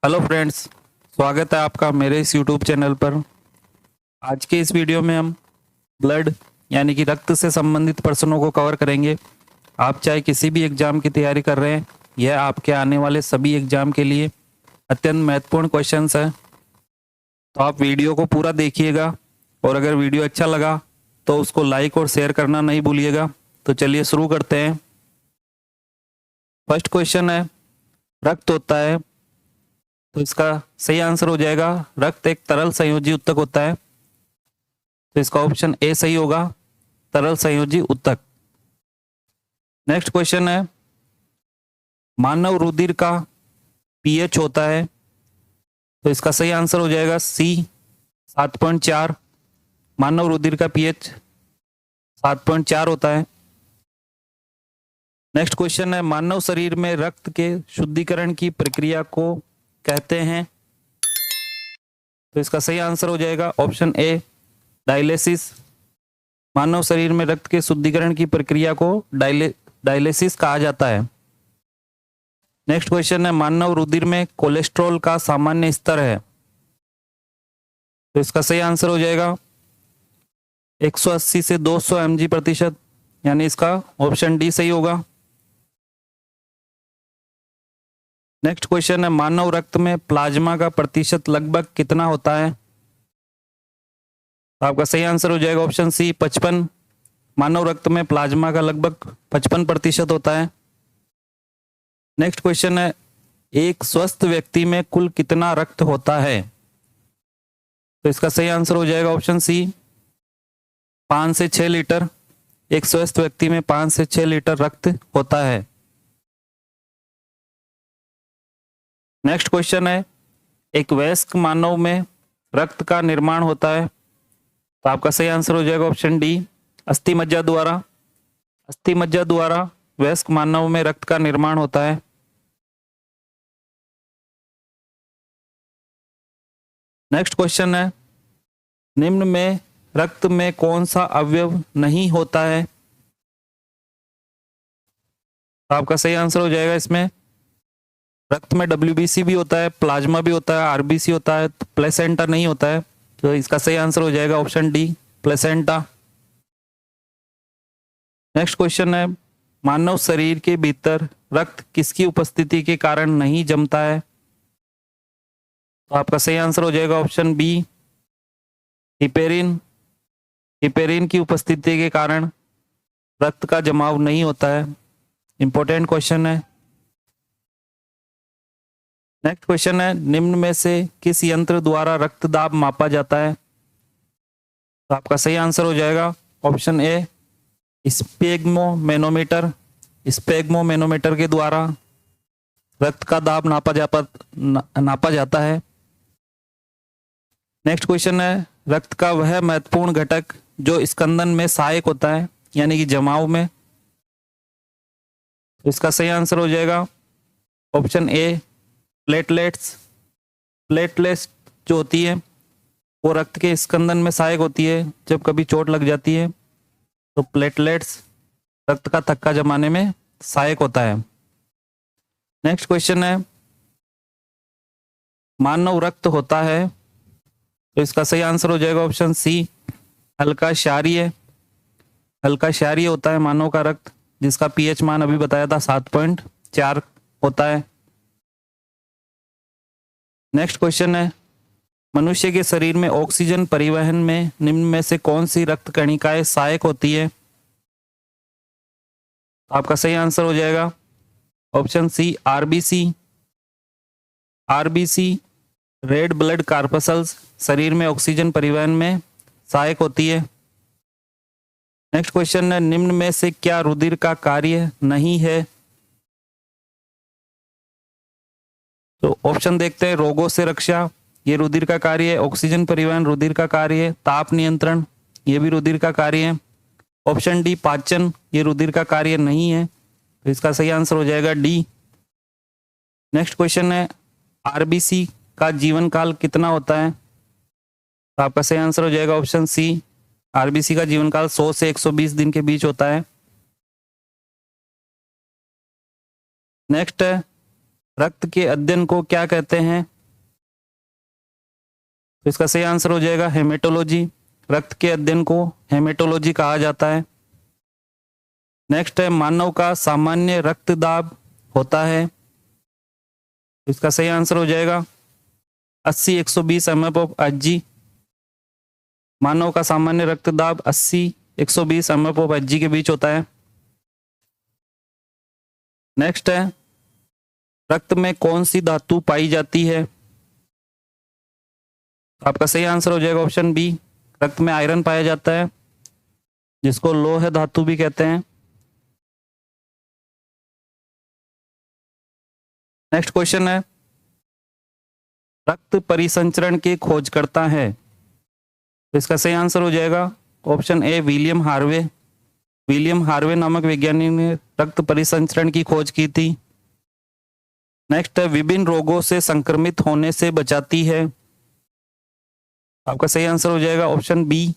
Hello friends, स्वागत है आपका मेरे इस यूट्यूब चैनल पर। आज के इस वीडियो में हम ब्लड यानी कि रक्त से संबंधित प्रश्नों को कवर करेंगे। आप चाहे किसी भी एग्जाम की तैयारी कर रहे हैं, यह आपके आने वाले सभी एग्जाम के लिए अत्यंत महत्वपूर्ण क्वेश्चंस हैं। तो आप वीडियो को पूरा देखिएगा और अगर वीडियो अच्छा लगा तो उसको लाइक और शेयर करना नहीं भूलिएगा। तो चलिए शुरू करते हैं। फर्स्ट क्वेश्चन है, रक्त होता है, तो इसका सही आंसर हो जाएगा रक्त एक तरल संयोजी उत्तक होता है। तो इसका ऑप्शन ए सही होगा, तरल संयोजी उत्तक। नेक्स्ट क्वेश्चन है, मानव रुधिर का पीएच होता है, तो इसका सही आंसर हो जाएगा सी 7.4। मानव रुधिर का पीएच 7.4 होता है। नेक्स्ट क्वेश्चन है, मानव शरीर में रक्त के शुद्धिकरण की प्रक्रिया को कहते हैं, तो इसका सही आंसर हो जाएगा ऑप्शन ए डायलिसिस। मानव शरीर में रक्त के शुद्धिकरण की प्रक्रिया को डायलिसिस कहा जाता है। नेक्स्ट क्वेश्चन है, मानव रुधिर में कोलेस्ट्रॉल का सामान्य स्तर है, तो इसका सही आंसर हो जाएगा 180 से 200 mg/, यानी इसका ऑप्शन डी सही होगा। नेक्स्ट क्वेश्चन है, मानव रक्त में प्लाज्मा का प्रतिशत लगभग कितना होता है, तो आपका सही आंसर हो जाएगा ऑप्शन सी 55। मानव रक्त में प्लाज्मा का लगभग 55% होता है। नेक्स्ट क्वेश्चन है, एक स्वस्थ व्यक्ति में कुल कितना रक्त होता है, तो इसका सही आंसर हो जाएगा ऑप्शन सी 5 से 6 लीटर। एक स्वस्थ व्यक्ति में 5 से 6 लीटर रक्त होता है। नेक्स्ट क्वेश्चन है, एक वयस्क मानव में रक्त का निर्माण होता है, तो आपका सही आंसर हो जाएगा ऑप्शन डी अस्थि मज्जा द्वारा। अस्थि मज्जा द्वारा वयस्क मानव में रक्त का निर्माण होता है। नेक्स्ट क्वेश्चन है, निम्न में रक्त में कौन सा अवयव नहीं होता है, तो आपका सही आंसर हो जाएगा इसमें रक्त में WBC भी होता है, प्लाज्मा भी होता है, RBC होता है, प्लेसेंटा नहीं होता है। तो इसका सही आंसर हो जाएगा option D placenta. Next question है, मानव शरीर के भीतर रक्त किसकी उपस्थिति के कारण नहीं जमता है, तो आपका सही आंसर हो जाएगा ऑप्शन बी हिपेरिन। हिपेरिन की उपस्थिति के कारण रक्त का जमाव नहीं होता है। इंपॉर्टेंट क्वेश्चन है। नेक्स्ट क्वेश्चन है, निम्न में से किस यंत्र द्वारा रक्तदाब मापा जाता है, तो आपका सही आंसर हो जाएगा ऑप्शन ए स्पेग्मोमेनोमीटर। स्पेग्मोमेनोमीटर के द्वारा रक्त का दाब नापा जाता है। नेक्स्ट क्वेश्चन है, रक्त का वह महत्वपूर्ण घटक जो स्कंदन में सहायक होता है, यानी कि जमाव में, तो इसका सही आंसर हो जाएगा ऑप्शन ए प्लेटलेट्स। प्लेटलेट्स जो होती है वो रक्त के स्कंदन में सहायक होती है। जब कभी चोट लग जाती है तो प्लेटलेट्स रक्त का थक्का जमाने में सहायक होता है। नेक्स्ट क्वेश्चन है, मानव रक्त होता है, तो इसका सही आंसर हो जाएगा ऑप्शन सी हल्का क्षारीय। हल्का क्षारीय होता है मानव का रक्त, जिसका पीएच मान अभी बताया था 7.4 होता है। नेक्स्ट क्वेश्चन है, मनुष्य के शरीर में ऑक्सीजन परिवहन में निम्न में से कौन सी रक्त कणिकाएं सहायक होती है, आपका सही आंसर हो जाएगा option C RBC. RBC red blood corpuscles शरीर में ऑक्सीजन परिवहन में सहायक होती है। नेक्स्ट क्वेश्चन है, निम्न में से क्या रुधिर का कार्य नहीं है, तो ऑप्शन देखते हैं रोगों से रक्षा, ये रुधिर का कार्य है। ऑक्सीजन परिवहन रुधिर का कार्य है। ताप नियंत्रण, ये भी रुधिर का कार्य है। ऑप्शन डी पाचन, ये रुधिर का कार्य नहीं है, तो इसका सही आंसर हो जाएगा डी। नेक्स्ट क्वेश्चन है, आरबीसी का जीवन काल कितना होता है, तो आपका सही आंसर हो जाएगा ऑप्शन सी आरबीसी का जीवन काल 100 से 120 दिन के बीच होता है। नेक्स्ट है, रक्त के अध्ययन को क्या कहते हैं, तो इसका सही आंसर हो जाएगा हेमेटोलॉजी। रक्त के अध्ययन को हेमेटोलॉजी कहा जाता है। नेक्स्ट है मानव का सामान्य रक्तदाब होता है। तो इसका सही आंसर हो जाएगा 80-120 mmHg। मानव का सामान्य रक्तदाब 80-120 mmHg के बीच होता है। नेक्स्ट है रक्त में कौन सी धातु पाई जाती है। आपका सही आंसर हो जाएगा ऑप्शन बी, रक्त में आयरन पाया जाता है, जिसको लोह धातु भी कहते हैं। नेक्स्ट क्वेश्चन है रक्त परिसंचरण के खोजकर्ता है। तो इसका सही आंसर हो जाएगा option A, William Harvey. William Harvey नामक वैज्ञानिक ने रक्त परिसंचरण की खोज की थी। नेक्स्ट है विभिन्न रोगों से संक्रमित होने से बचाती है। आपका सही आंसर हो जाएगा option B,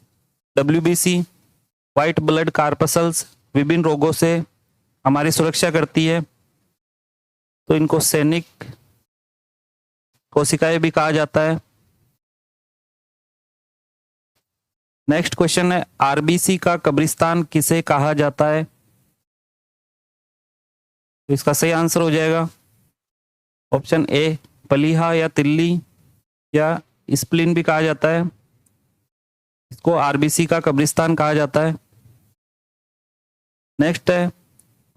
WBC, white blood corpuscles विभिन्न रोगों से हमारी सुरक्षा करती है, तो इनको सैनिक कोशिकाएं भी कहा जाता है। नेक्स्ट क्वेश्चन है RBC का कब्रिस्तान किसे कहा जाता है। तो इसका सही आंसर हो जाएगा ऑप्शन ए, पलीहा या तिल्ली या स्प्लीन भी कहा जाता है, इसको RBC का कब्रिस्तान कहा जाता है। नेक्स्ट है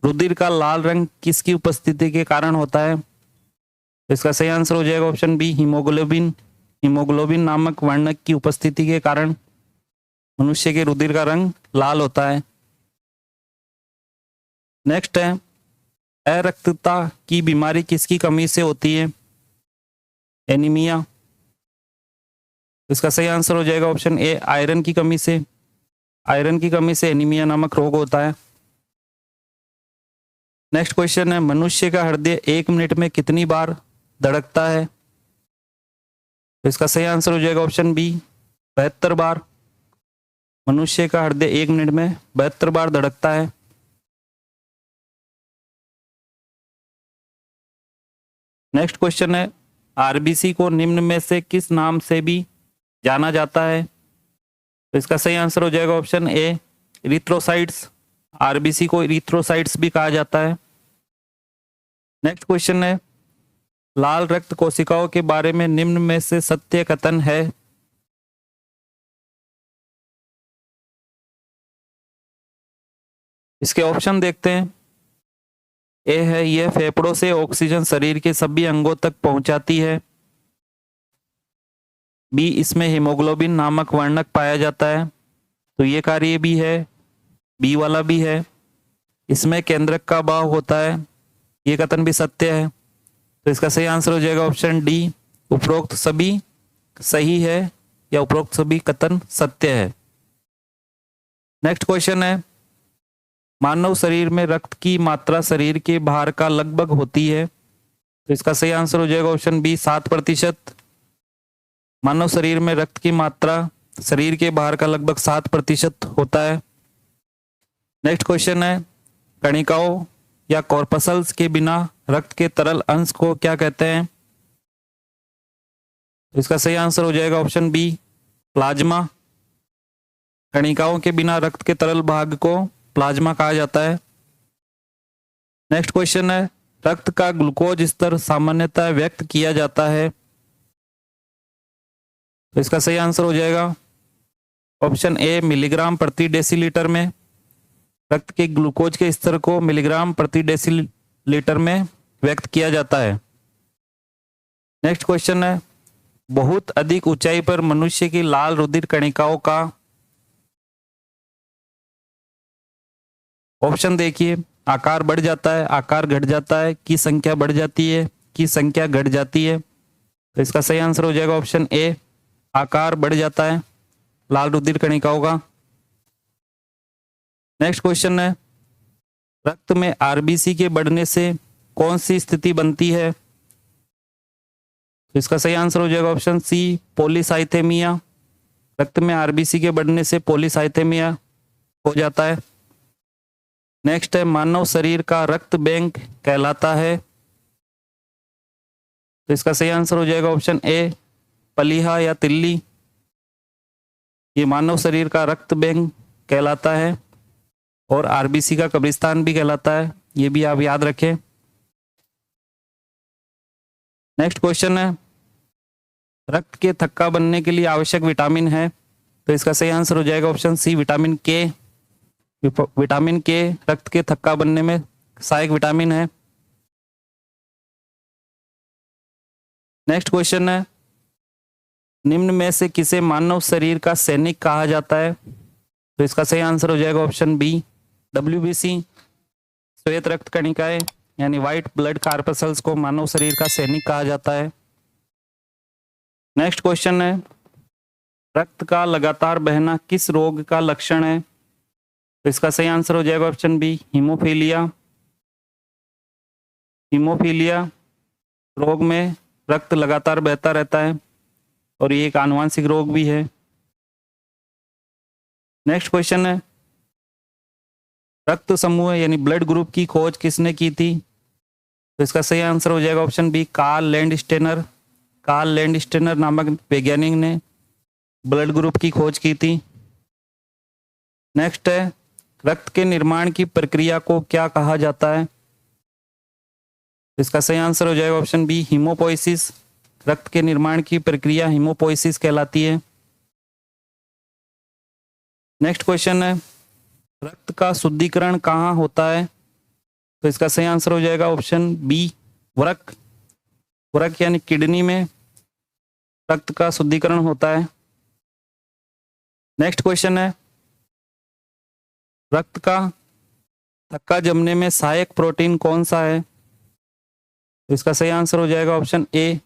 रुधिर का लाल रंग किसकी उपस्थिति के कारण होता है। तो इसका सही आंसर हो जाएगा ऑप्शन बी, हीमोग्लोबिन। हीमोग्लोबिन नामक वर्णक की उपस्थिति के कारण मनुष्य के रुधिर का रंग लाल होता है। नेक्स्ट है अरक्तता की बीमारी किसकी कमी से होती है। एनीमिया। इसका सही आंसर हो जाएगा ऑप्शन ए, आयरन की कमी से। आयरन की कमी से एनीमिया नामक रोग होता है। नेक्स्ट क्वेश्चन है मनुष्य का हृदय 1 मिनट में कितनी बार धड़कता है। तो इसका सही आंसर हो जाएगा ऑप्शन बी, 72 बार। मनुष्य का हृदय 1 मिनट में 72 बार धड़कता है। नेक्स्ट क्वेश्चन है RBC को निम्न में से किस नाम से भी जाना जाता है। तो इसका सही आंसर हो जाएगा ऑप्शन ए, इरिथ्रोसाइट्स। RBC को इरिथ्रोसाइट्स भी कहा जाता है। नेक्स्ट क्वेश्चन है लाल रक्त कोशिकाओं के बारे में निम्न में से सत्य कथन है। इसके ऑप्शन देखते हैं। ए है यह फेफड़ों से ऑक्सीजन शरीर के सभी अंगों तक पहुंचाती है। बी, इसमें हीमोग्लोबिन नामक वर्णक पाया जाता है, तो ये कार्य भी है, बी वाला भी है। इसमें केंद्रक का भाव होता है, ये कथन भी सत्य है, तो इसका सही आंसर हो जाएगा ऑप्शन डी, उपरोक्त सभी सही है या उपरोक्त सभी कथन सत्य है। नेक्स्ट क्वेश्चन है मानव शरीर में रक्त की मात्रा शरीर के भार का लगभग होती है। तो इसका सही आंसर हो जाएगा ऑप्शन बी, 7%। मानव शरीर में रक्त की मात्रा शरीर के भार का लगभग 7% होता है। नेक्स्ट क्वेश्चन है कणिकाओं या कॉर्पसल्स के बिना रक्त के तरल अंश को क्या कहते हैं। तो इसका सही आंसर हो जाएगा ऑप्शन बी, प्लाज्मा। कणिकाओं के बिना रक्त के तरल भाग को प्लाज्मा कहा जाता है। नेक्स्ट क्वेश्चन है रक्त का ग्लूकोज स्तर सामान्यतः व्यक्त किया जाता है। तो इसका सही आंसर हो जाएगा ऑप्शन ए, मिलीग्राम प्रति डेसीलीटर में। रक्त के ग्लूकोज के स्तर को मिलीग्राम प्रति डेसीलीटर में व्यक्त किया जाता है। नेक्स्ट क्वेश्चन है बहुत अधिक ऊंचाई पर मनुष्य की लाल रुधिर कणिकाओं का ऑप्शन देखिए, आकार बढ़ जाता है, आकार घट जाता है, की संख्या बढ़ जाती है, की संख्या घट जाती है। तो इसका सही आंसर हो जाएगा ऑप्शन ए, आकार बढ़ जाता है लाल रुधिर कणिकाओं का। नेक्स्ट क्वेश्चन है रक्त में RBC के बढ़ने से कौन सी स्थिति बनती है। तो इसका सही आंसर हो जाएगा ऑप्शन सी, पॉलीसाइथेमिया। रक्त में RBC के बढ़ने से पॉलीसाइथेमिया हो जाता है। नेक्स्ट है मानव शरीर का रक्त बैंक कहलाता है। तो इसका सही आंसर हो जाएगा ऑप्शन ए, पलीहा या तिल्ली। ये मानव शरीर का रक्त बैंक कहलाता है और आरबीसी का कब्रिस्तान भी कहलाता है, ये भी आप याद रखें। नेक्स्ट क्वेश्चन है, रक्त के थक्का बनने के लिए आवश्यक विटामिन है, तो इसका सही आंसर हो जाएगा ऑप्शन सी विटामिन के। विटामिन के रक्त के थक्का बनने में सहायक विटामिन है। नेक्स्ट क्वेश्चन है, निम्न में से किसे मानव शरीर का सैनिक कहा जाता है, तो इसका सही आंसर हो जाएगा ऑप्शन बी WBC। श्वेत रक्त कणिकाएं यानी व्हाइट ब्लड कार्पसल्स को मानव शरीर का सैनिक कहा जाता है। नेक्स्ट क्वेश्चन है, रक्त का लगातार बहना किस रोग का लक्षण है, तो इसका सही आंसर हो जाएगा ऑप्शन बी हीमोफीलिया। हीमोफीलिया रोग में रक्त लगातार बहता रहता है और ये एक आनुवांशिक रोग भी है। नेक्स्ट क्वेश्चन है, रक्त समूह यानी ब्लड ग्रुप की खोज किसने की थी, तो इसका सही आंसर हो जाएगा option B Karl Landsteiner. Karl Landsteiner नामक वैज्ञानिक ने ब्लड ग्रुप की खोज की थी। नेक्स्ट है, रक्त के निर्माण की प्रक्रिया को क्या कहा जाता है, इसका सही आंसर हो जाएगा ऑप्शन बी हीमोपोइसिस। रक्त के निर्माण की प्रक्रिया हीमोपोइसिस कहलाती है। नेक्स्ट क्वेश्चन है, रक्त का शुद्धिकरण कहाँ होता है, तो इसका सही आंसर हो जाएगा ऑप्शन बी वृक्क। वृक्क यानी किडनी में रक्त का शुद्धिकरण होता है। नेक्स्ट क्वेश्चन है, रक्त का थक्का जमने में सहायक प्रोटीन कौन सा है, तो इसका सही आंसर हो जाएगा option A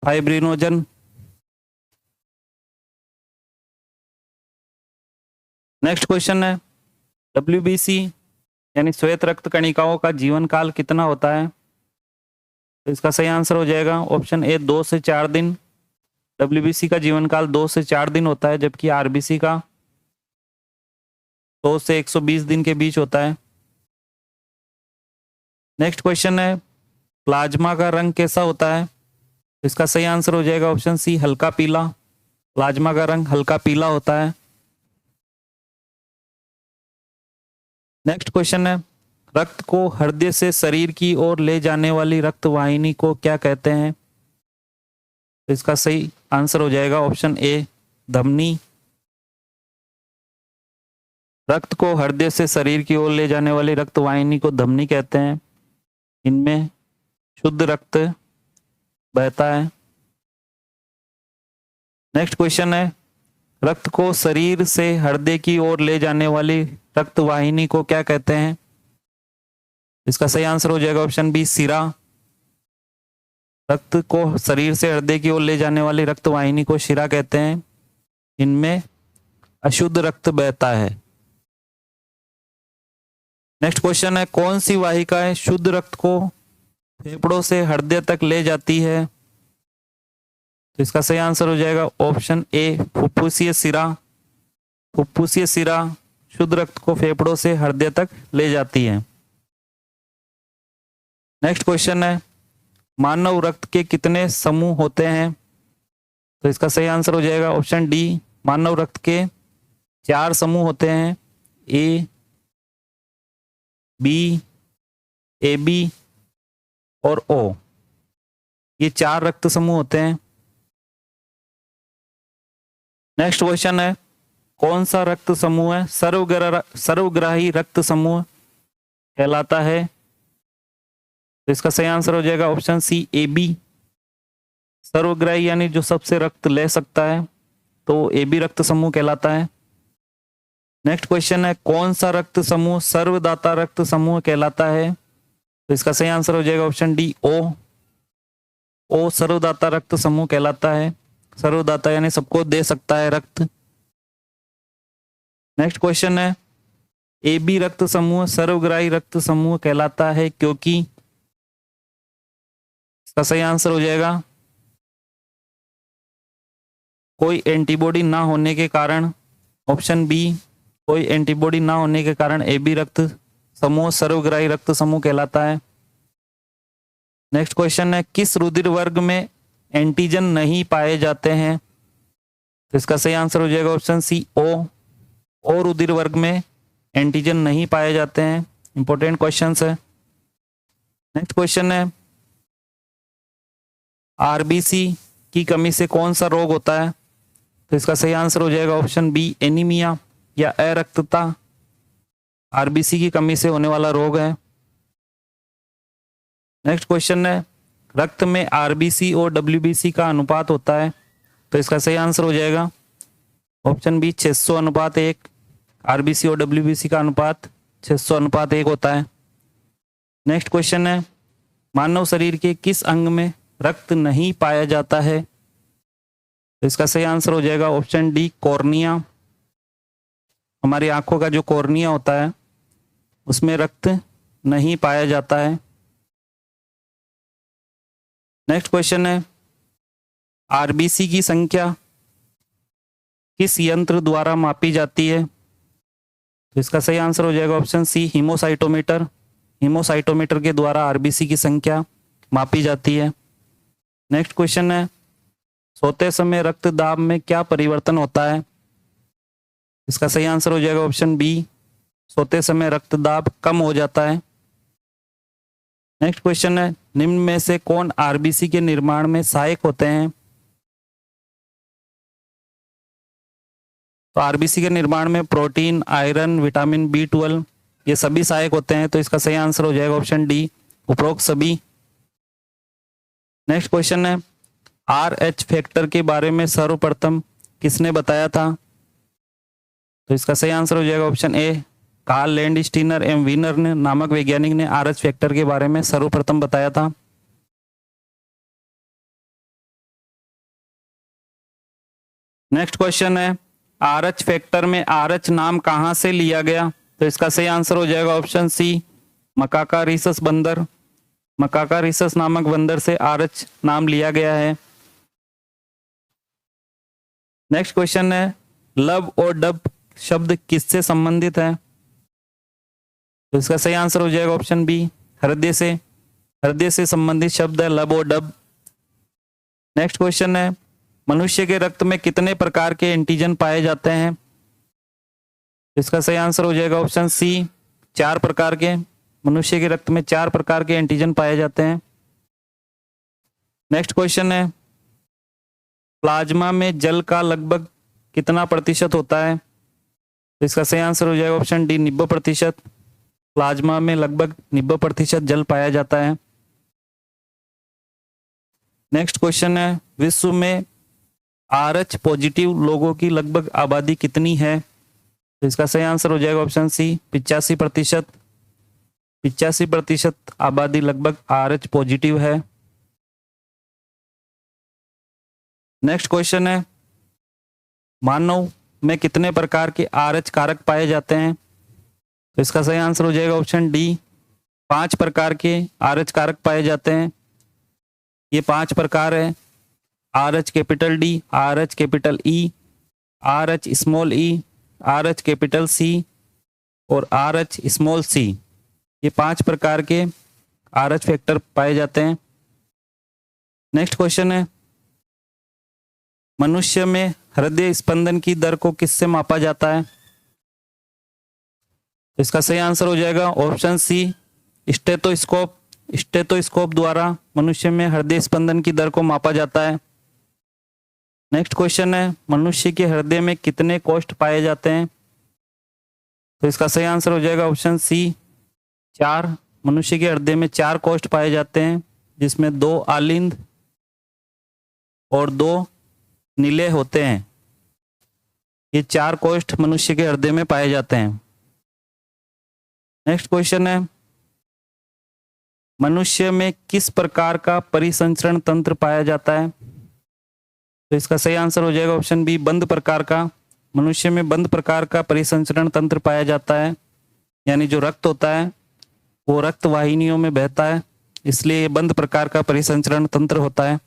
fibrinogen. Next question है, WBC यानी श्वेत रक्त कणिकाओं का जीवन काल कितना होता है, तो इसका सही आंसर हो जाएगा ऑप्शन ए 2 से 4 दिन। WBC का जीवन काल 2 से 4 दिन होता है, जबकि RBC का 2 से 120 दिन के बीच होता है। नेक्स्ट क्वेश्चन है, प्लाज्मा का रंग कैसा होता है, इसका सही आंसर हो जाएगा ऑप्शन सी हल्का पीला। प्लाज्मा का रंग हल्का पीला होता है। नेक्स्ट क्वेश्चन है, रक्त को हृदय से शरीर की ओर ले जाने वाली रक्त वाहिनी को क्या कहते हैं, तो इसका सही आंसर हो जाएगा ऑप्शन ए धमनी। रक्त को हृदय से शरीर की ओर ले जाने वाली रक्त वाहिनी को धमनी कहते हैं। इनमें शुद्ध रक्त बहता है। नेक्स्ट क्वेश्चन है, रक्त को शरीर से हृदय की ओर ले जाने वाली रक्त वाहिनी को क्या कहते हैं, इसका सही आंसर हो जाएगा ऑप्शन बी सिरा। रक्त को शरीर से हृदय की ओर ले जाने वाली रक्त वाहिनी को शिरा कहते हैं। इनमें अशुद्ध रक्त बहता है। नेक्स्ट क्वेश्चन है, कौन सी वाहिकाएं शुद्ध रक्त को फेफड़ों से हृदय तक ले जाती है, तो इसका सही आंसर हो जाएगा ऑप्शन ए फुफ्फुसीय सिरा। फुफ्फुसीय सिरा शुद्ध रक्त को फेफड़ों से हृदय तक ले जाती है। नेक्स्ट क्वेश्चन है, मानव रक्त के कितने समूह होते हैं, तो इसका सही आंसर हो जाएगा ऑप्शन डी मानव रक्त के 4 समूह होते हैं, ए बी AB और O। ये 4 रक्त समूह होते हैं। नेक्स्ट क्वेश्चन है, कौन सा रक्त समूह है सर्वग्राही रक्त समूह कहलाता है, तो इसका सही आंसर हो जाएगा ऑप्शन सी AB। सर्वग्राही यानी जो सबसे रक्त ले सकता है, तो AB रक्त समूह कहलाता है। नेक्स्ट क्वेश्चन है, कौन सा रक्त समूह सर्वदाता रक्त समूह कहलाता है, तो इसका सही आंसर हो जाएगा ऑप्शन डी O सर्वदाता रक्त समूह कहलाता है। सर्वदाता यानी सबको दे सकता है रक्त। नेक्स्ट क्वेश्चन है, AB रक्त समूह सर्वग्राही रक्त समूह कहलाता है क्योंकि, इसका सही आंसर हो जाएगा कोई एंटीबॉडी ना होने के कारण। ऑप्शन बी कोई एंटीबॉडी ना होने के कारण AB रक्त समूह सर्वग्राही रक्त समूह कहलाता है। नेक्स्ट क्वेश्चन है, किस रुधिर वर्ग में एंटीजन नहीं पाए जाते हैं, तो इसका सही आंसर हो जाएगा ऑप्शन सी ओ। और उदर वर्ग में एंटीजन नहीं पाए जाते हैं। इंपॉर्टेंट क्वेश्चन है। नेक्स्ट क्वेश्चन है, आरबीसी की कमी से कौन सा रोग होता है? तो इसका सही आंसर हो जाएगा ऑप्शन बी एनीमिया या अरक्तता। आरबीसी की कमी से होने वाला रोग है। नेक्स्ट क्वेश्चन है, रक्त में आरबीसी और डब्ल्यूबीसी का अनुपात होता है। तो इसका सही आंसर हो जाएगा ऑप्शन बी 600:1। आरबीसी और डब्ल्यूबीसी का अनुपात 600:1 होता है। नेक्स्ट क्वेश्चन है, मानव शरीर के किस अंग में रक्त नहीं पाया जाता है? तो इसका सही आंसर हो जाएगा ऑप्शन डी कॉर्निया। हमारी आंखों का जो कॉर्निया होता है उसमें रक्त नहीं पाया जाता है। नेक्स्ट क्वेश्चन है, आरबीसी की संख्या किस यंत्र द्वारा मापी जाती है? तो इसका सही आंसर हो जाएगा ऑप्शन सी हीमोसाइटोमीटर। हीमोसाइटोमीटर के द्वारा आरबीसी की संख्या मापी जाती है। नेक्स्ट क्वेश्चन है, सोते समय रक्त दाब में क्या परिवर्तन होता है? इसका सही आंसर हो जाएगा ऑप्शन बी सोते समय रक्त दाब कम हो जाता है। नेक्स्ट क्वेश्चन है, निम्न में से कौन आरबीसी के निर्माण में सहायक होते हैं? तो आरबीसी के निर्माण में प्रोटीन, आयरन, विटामिन B12 ये सभी सहायक होते हैं। तो इसका सही आंसर हो जाएगा ऑप्शन डी उपरोक्त सभी। नेक्स्ट क्वेश्चन है, RH फैक्टर के बारे में सर्वप्रथम किसने बताया था? तो इसका सही आंसर हो जाएगा ऑप्शन ए कार्ल लैंडस्टीनर एवं वीनर ने नामक वैज्ञानिक ने RH फैक्टर के बारे में सर्वप्रथम बताया था। नेक्स्ट क्वेश्चन है, RH फैक्टर में RH नाम कहां से लिया गया? तो इसका सही आंसर हो जाएगा ऑप्शन सी मकाका रिसस बंदर। मकाका रिसस नामक बंदर से RH नाम लिया गया है। नेक्स्ट क्वेश्चन है, लब और डब शब्द किससे संबंधित है? तो इसका सही आंसर हो जाएगा ऑप्शन बी हृदय से। हृदय से संबंधित शब्द है लब और डब। नेक्स्ट क्वेश्चन है, मनुष्य के रक्त में कितने प्रकार के एंटीजन पाए जाते हैं? इसका सही आंसर हो जाएगा ऑप्शन सी 4 प्रकार के। मनुष्य के रक्त में 4 प्रकार के एंटीजन पाए जाते हैं। नेक्स्ट क्वेश्चन है, प्लाज्मा में जल का लगभग कितना प्रतिशत होता है? तो इसका सही आंसर हो जाएगा ऑप्शन डी 90%। प्लाज्मा में लगभग 90% जल पाया जाता है। नेक्स्ट क्वेश्चन है, विश्व में RH पॉजिटिव लोगों की लगभग आबादी कितनी है? तो इसका सही आंसर हो जाएगा ऑप्शन सी 85%। 85% आबादी लगभग RH पॉजिटिव है। नेक्स्ट क्वेश्चन है, मानव में कितने प्रकार के RH कारक पाए जाते हैं? तो इसका सही आंसर हो जाएगा ऑप्शन डी 5 प्रकार के RH कारक पाए जाते हैं। ये 5 प्रकार है RH capital D, RH capital E, RH small E, RH capital C और RH स्मॉल सी। ये 5 प्रकार के RH फैक्टर पाए जाते हैं। नेक्स्ट क्वेश्चन है, मनुष्य में हृदय स्पंदन की दर को किससे मापा जाता है? इसका सही आंसर हो जाएगा ऑप्शन सी स्टेथोस्कोप। स्टेथोस्कोप द्वारा मनुष्य में हृदय स्पंदन की दर को मापा जाता है। नेक्स्ट क्वेश्चन है, मनुष्य के हृदय में कितने कोष्ठ पाए जाते हैं? तो इसका सही आंसर हो जाएगा ऑप्शन सी 4। मनुष्य के हृदय में 4 कोष्ठ पाए जाते हैं, जिसमें 2 आलिंद और 2 नीले होते हैं। ये 4 कोष्ठ मनुष्य के हृदय में पाए जाते हैं। नेक्स्ट क्वेश्चन है, मनुष्य में किस प्रकार का परिसंचरण तंत्र पाया जाता है? तो इसका सही आंसर हो जाएगा ऑप्शन बी बंद प्रकार का। मनुष्य में बंद प्रकार का परिसंचरण तंत्र पाया जाता है, यानी जो रक्त होता है वो रक्त वाहिनियों में बहता है, इसलिए ये बंद प्रकार का परिसंचरण तंत्र होता है।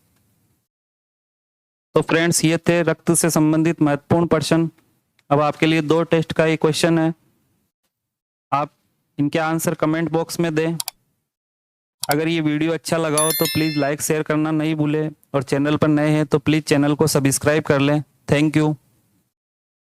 तो फ्रेंड्स, ये थे रक्त से संबंधित महत्वपूर्ण प्रश्न। अब आपके लिए 2 टेस्ट का ये क्वेश्चन है, आप इनके आंसर कमेंट बॉक्स में दें। अगर ये वीडियो अच्छा लगा हो तो प्लीज़ लाइक शेयर करना नहीं भूलें, और चैनल पर नए हैं तो प्लीज़ चैनल को सब्सक्राइब कर लें थैंक यू।